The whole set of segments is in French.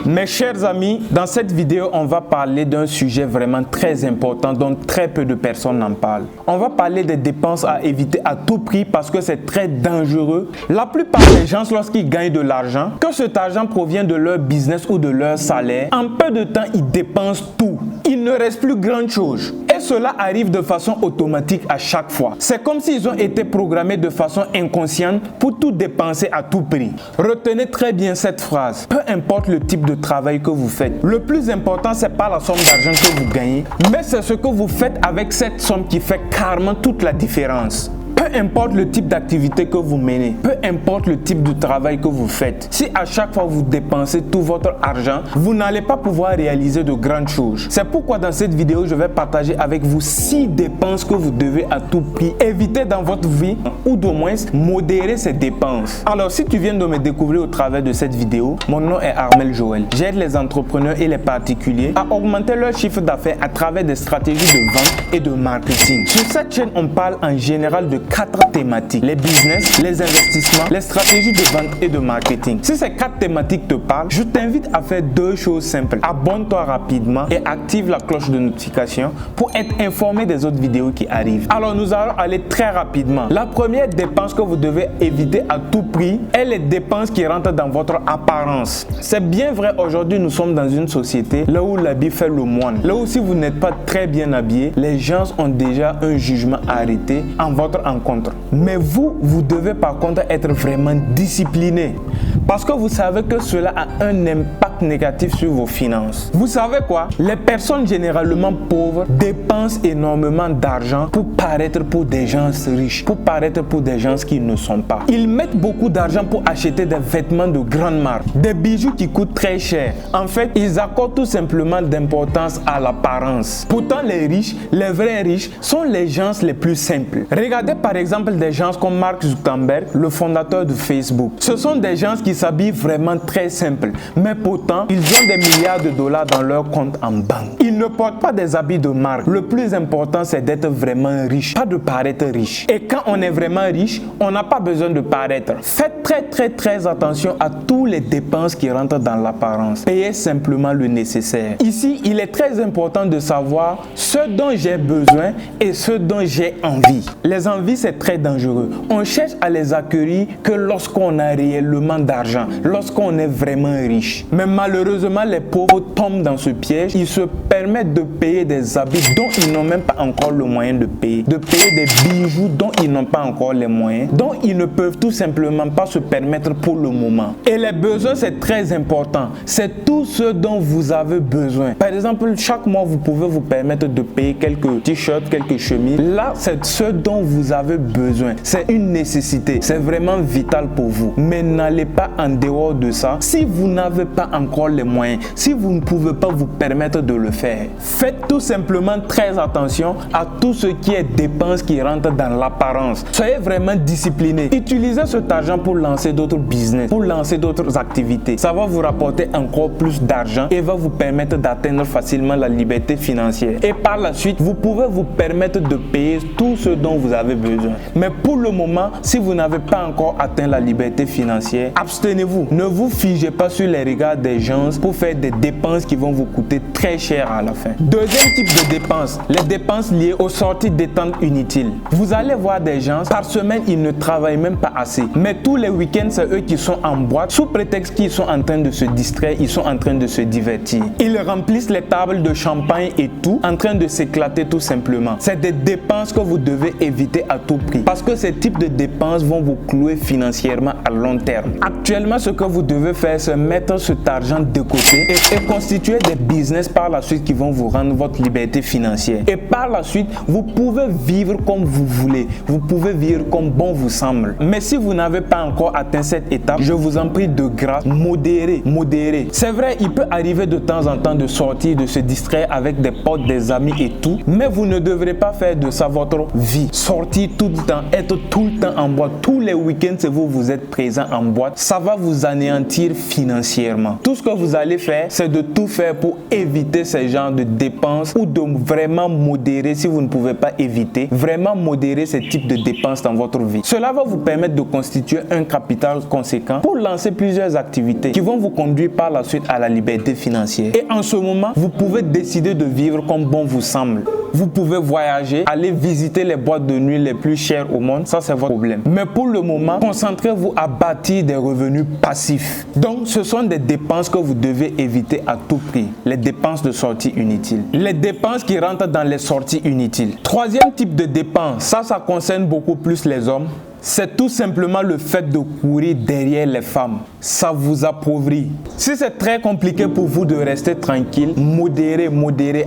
Mes chers amis, dans cette vidéo, on va parler d'un sujet vraiment très important dont très peu de personnes en parlent. On va parler des dépenses à éviter à tout prix parce que c'est très dangereux. La plupart des gens, lorsqu'ils gagnent de l'argent, que cet argent provient de leur business ou de leur salaire, en peu de temps, ils dépensent tout. Il ne reste plus grand chose. Et cela arrive de façon automatique à chaque fois. C'est comme s'ils ont été programmés de façon inconsciente pour tout dépenser à tout prix. Retenez très bien cette phrase. Peu importe le type de travail que vous faites, le plus important, c'est pas la somme d'argent que vous gagnez, mais c'est ce que vous faites avec cette somme qui fait carrément toute la différence. Peu importe le type d'activité que vous menez, peu importe le type de travail que vous faites, si à chaque fois vous dépensez tout votre argent, vous n'allez pas pouvoir réaliser de grandes choses. C'est pourquoi dans cette vidéo, je vais partager avec vous 6 dépenses que vous devez à tout prix éviter dans votre vie ou d'au moins modérer ces dépenses. Alors si tu viens de me découvrir au travers de cette vidéo, mon nom est Armel Joël. J'aide les entrepreneurs et les particuliers à augmenter leur chiffre d'affaires à travers des stratégies de vente et de marketing. Sur cette chaîne, on parle en général de 4 thématiques: les business, les investissements, les stratégies de vente et de marketing. Si ces 4 thématiques te parlent, je t'invite à faire 2 choses simples. Abonne-toi rapidement et active la cloche de notification pour être informé des autres vidéos qui arrivent. Alors nous allons aller très rapidement. La première dépense que vous devez éviter à tout prix est les dépenses qui rentrent dans votre apparence. C'est bien vrai, aujourd'hui nous sommes dans une société là où l'habit fait le moine. Là où si vous n'êtes pas très bien habillé, les gens ont déjà un jugement arrêté en votre encontre. Mais vous devez par contre être vraiment discipliné parce que vous savez que cela a un impact négatif sur vos finances. Vous savez quoi? Les personnes généralement pauvres dépensent énormément d'argent pour paraître pour des gens riches, pour paraître pour des gens qui ne sont pas. Ils mettent beaucoup d'argent pour acheter des vêtements de grande marque, des bijoux qui coûtent très cher. En fait, ils accordent tout simplement d'importance à l'apparence. Pourtant, les riches, les vrais riches, sont les gens les plus simples. Regardez par exemple des gens comme Mark Zuckerberg, le fondateur de Facebook. Ce sont des gens qui s'habillent vraiment très simple, mais pourtant ils ont des milliards de dollars dans leur compte en banque. Ils ne portent pas des habits de marque. Le plus important, c'est d'être vraiment riche, pas de paraître riche. Et quand on est vraiment riche, on n'a pas besoin de paraître. Faites très attention à tous les dépenses qui rentrent dans l'apparence. Payez simplement le nécessaire. Ici, il est très important de savoir ce dont j'ai besoin et ce dont j'ai envie. Les envies, c'est très dangereux. On cherche à les acquérir que lorsqu'on a réellement d'argent, lorsqu'on est vraiment riche. Mais malheureusement, les pauvres tombent dans ce piège. Ils se permettent de payer des habits dont ils n'ont même pas encore le moyen de payer des bijoux dont ils n'ont pas encore les moyens, dont ils ne peuvent tout simplement pas se permettre pour le moment. Et les besoins, c'est très important. C'est tout ce dont vous avez besoin. Par exemple, chaque mois, vous pouvez vous permettre de payer quelques t-shirts, quelques chemises. Là, c'est ce dont vous avez besoin. C'est une nécessité. C'est vraiment vital pour vous. Mais n'allez pas en dehors de ça si vous n'avez pas encore les moyens, si vous ne pouvez pas vous permettre de le faire. Faites tout simplement très attention à tout ce qui est dépenses qui rentrent dans l'apparence. Soyez vraiment discipliné. Utilisez cet argent pour lancer d'autres business, pour lancer d'autres activités. Ça va vous rapporter encore plus d'argent et va vous permettre d'atteindre facilement la liberté financière. Et par la suite, vous pouvez vous permettre de payer tout ce dont vous avez besoin. Mais pour le moment, si vous n'avez pas encore atteint la liberté financière, abstenez-vous. Ne vous figez pas sur les regards des gens pour faire des dépenses qui vont vous coûter très cher à la fin. Deuxième type de dépenses, les dépenses liées aux sorties détente inutiles. Vous allez voir des gens, par semaine, ils ne travaillent même pas assez. Mais tous les week-ends, c'est eux qui sont en boîte, sous prétexte qu'ils sont en train de se distraire, ils sont en train de se divertir. Ils remplissent les tables de champagne et tout, en train de s'éclater tout simplement. C'est des dépenses que vous devez éviter à tout prix. Parce que ces types de dépenses vont vous clouer financièrement à long terme. Actuellement, ce que vous devez faire, c'est mettre cet argent de côté et constituer des business par la suite qui vont vous rendre votre liberté financière. Et par la suite, vous pouvez vivre comme vous voulez. Vous pouvez vivre comme bon vous semble. Mais si vous n'avez pas encore atteint cette étape, je vous en prie de grâce, modérez. C'est vrai, il peut arriver de temps en temps de sortir, de se distraire avec des potes, des amis et tout. Mais vous ne devrez pas faire de ça votre vie. Sortir tout le temps, être tout le temps en boîte. Tous les week-ends, c'est vous êtes présent en boîte. Ça va vous anéantir financièrement. Tout ce que vous allez faire, c'est de tout faire pour éviter ce genre de dépenses ou de vraiment modérer, si vous ne pouvez pas éviter, vraiment modérer ce type de dépenses dans votre vie. Cela va vous permettre de constituer un capital conséquent pour lancer plusieurs activités qui vont vous conduire par la suite à la liberté financière. Et en ce moment, vous pouvez décider de vivre comme bon vous semble. Vous pouvez voyager, aller visiter les boîtes de nuit les plus chères au monde, ça c'est votre problème. Mais pour le moment, concentrez-vous à bâtir des revenus passifs. Donc ce sont des dépenses que vous devez éviter à tout prix. Les dépenses de sortie inutiles. Les dépenses qui rentrent dans les sorties inutiles. Troisième type de dépenses, ça concerne beaucoup plus les hommes. C'est tout simplement le fait de courir derrière les femmes. Ça vous appauvrit. Si c'est très compliqué pour vous de rester tranquille, modérez.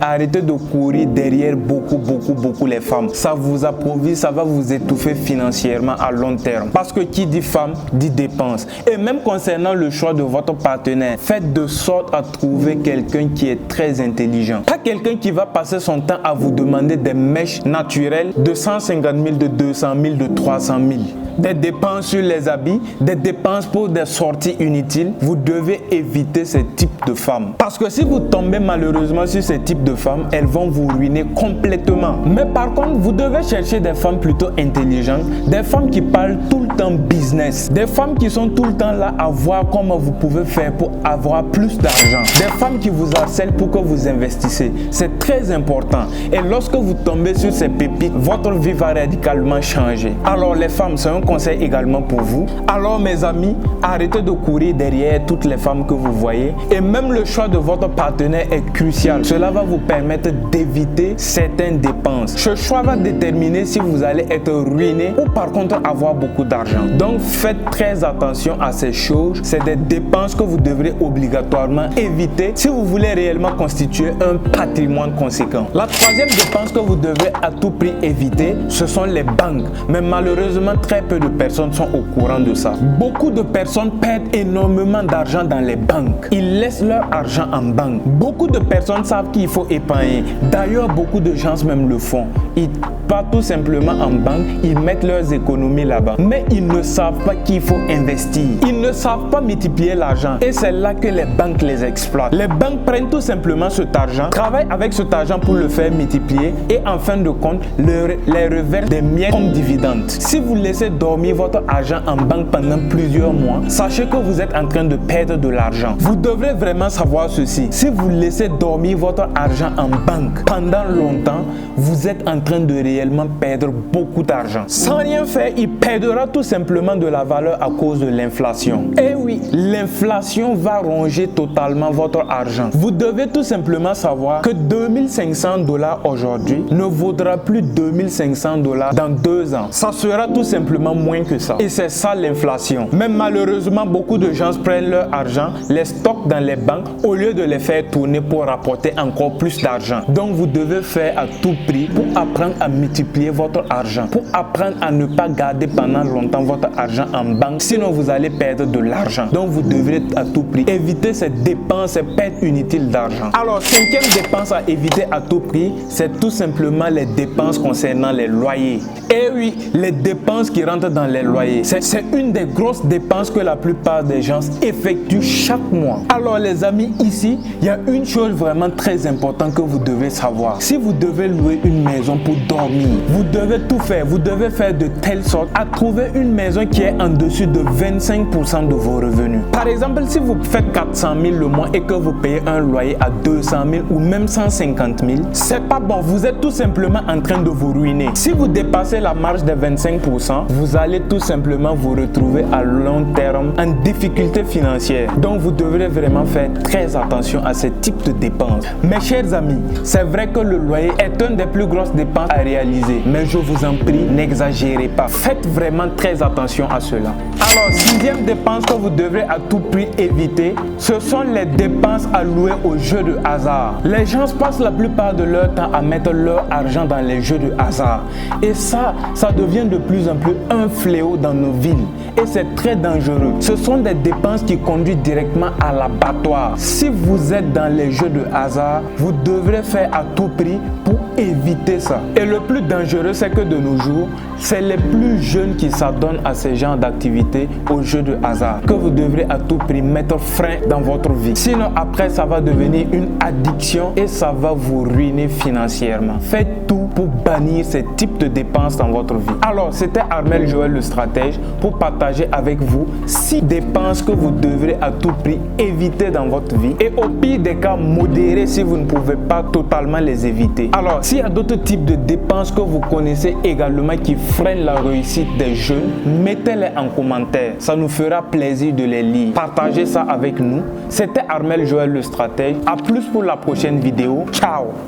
Arrêtez de courir derrière beaucoup les femmes. Ça vous appauvrit, ça va vous étouffer financièrement à long terme. Parce que qui dit femme, dit dépense. Et même concernant le choix de votre partenaire, faites de sorte à trouver quelqu'un qui est très intelligent. Pas quelqu'un qui va passer son temps à vous demander des mèches naturelles de 150 000, de 200 000, de 300 000. Des dépenses sur les habits, des dépenses pour des sorties inutiles. Vous devez éviter ce type de femmes. Parce que si vous tombez malheureusement sur ce type de femmes, elles vont vous ruiner complètement. Mais par contre, vous devez chercher des femmes plutôt intelligentes, des femmes qui parlent tout le temps business, des femmes qui sont tout le temps là à voir comment vous pouvez faire pour avoir plus d'argent, des femmes qui vous harcèlent pour que vous investissez. C'est très important. Et lorsque vous tombez sur ces pépites, votre vie va radicalement changer. Alors les femmes, c'est un conseil également pour vous. Alors mes amis, arrêtez de courir derrière toutes les femmes que vous voyez. Et même le choix de votre partenaire est crucial. Cela va vous permettre d'éviter certaines dépenses. Ce choix va déterminer si vous allez être ruiné ou par contre avoir beaucoup d'argent. Donc faites très attention à ces choses. C'est des dépenses que vous devrez obligatoirement éviter si vous voulez réellement constituer un patrimoine conséquent. La troisième dépense que vous devez à tout prix éviter, ce sont les banques. Mais malheureusement, très peu de personnes sont au courant de ça. Beaucoup de personnes perdent énormément d'argent dans les banques. Ils laissent leur argent en banque. Beaucoup de personnes savent qu'il faut épargner. D'ailleurs, beaucoup de gens même le font. Ils partent tout simplement en banque, ils mettent leurs économies là-bas. Mais ils ne savent pas qu'il faut investir. Ils ne savent pas multiplier l'argent. Et c'est là que les banques les exploitent. Les banques prennent tout simplement cet argent, travaillent avec cet argent pour le faire multiplier et en fin de compte, les reversent des miettes comme dividendes. Si vous laissez dormir votre argent en banque pendant plusieurs mois, sachez que vous êtes en train de perdre de l'argent. Vous devrez vraiment savoir ceci. Si vous laissez dormir votre argent en banque pendant longtemps, vous êtes en train de réellement perdre beaucoup d'argent. Sans rien faire, il perdra tout simplement de la valeur à cause de l'inflation. Et oui, l'inflation va ronger totalement votre argent. Vous devez tout simplement savoir que 2500 $ aujourd'hui ne vaudra plus 2500 $ dans 2 ans. Ça sera tout simplement moins que ça. Et c'est ça l'inflation. Mais malheureusement, beaucoup de gens prennent leur argent, les stockent dans les banques au lieu de les faire tourner pour rapporter encore plus d'argent. Donc vous devez faire à tout prix pour apprendre à multiplier votre argent, pour apprendre à ne pas garder pendant longtemps votre argent en banque, sinon vous allez perdre de l'argent. Donc vous devrez à tout prix éviter ces dépenses, ces pertes inutiles d'argent. Alors, cinquième dépense à éviter à tout prix, c'est tout simplement les dépenses concernant les loyers. Et oui, les dépenses qui rentrent dans les loyers, c'est une des grosses dépenses que la plupart des gens effectuent chaque mois. Alors les amis, ici, il y a une chose vraiment très importante que vous devez savoir. Si vous devez louer une maison pour dormir, vous devez tout faire. Vous devez faire de telle sorte à trouver une maison qui est en dessus de 25% de vos revenus. Par exemple, si vous faites 400 000 le mois et que vous payez un loyer à 200 000 ou même 150 000, c'est pas bon. Vous êtes tout simplement en train de vous ruiner. Si vous dépassez la marge de 25%, vous allez tout simplement vous retrouver à long terme en difficulté financière. Donc vous devrez vraiment faire très attention à ce type de dépenses. Mes chers amis, c'est vrai que le loyer est une des plus grosses dépenses à réaliser, mais je vous en prie, n'exagérez pas. Faites vraiment très attention à cela. Alors, sixième dépense que vous devrez à tout prix éviter, ce sont les dépenses allouées aux jeux de hasard. Les gens passent la plupart de leur temps à mettre leur argent dans les jeux de hasard. Et ça devient de plus en plus un fléau dans nos villes. Et c'est très dangereux. Ce sont des dépenses qui conduisent directement à l'abattoir. Si vous êtes dans les jeux de hasard, vous devrez faire à tout prix pour éviter ça. Et le plus dangereux, c'est que de nos jours, c'est les plus jeunes qui s'adonnent à ces genres d'activités, aux jeux de hasard, que vous devrez à tout prix mettre frein dans votre vie. Sinon, après, ça va devenir une addiction et ça va vous ruiner financièrement. Faites tout pour bannir ces types de dépenses dans votre vie. Alors, c'était Armel Joël le stratège pour partager avec vous 6 dépenses que vous devrez à tout prix éviter dans votre vie et au pire des cas modérer si vous ne pouvez pas totalement les éviter. Alors, s'il y a d'autres types de dépenses que vous connaissez également qui freinent la réussite des jeunes, mettez-les en commentaire. Ça nous fera plaisir de les lire. Partagez ça avec nous. C'était Armel Joël le stratège. À plus pour la prochaine vidéo. Ciao!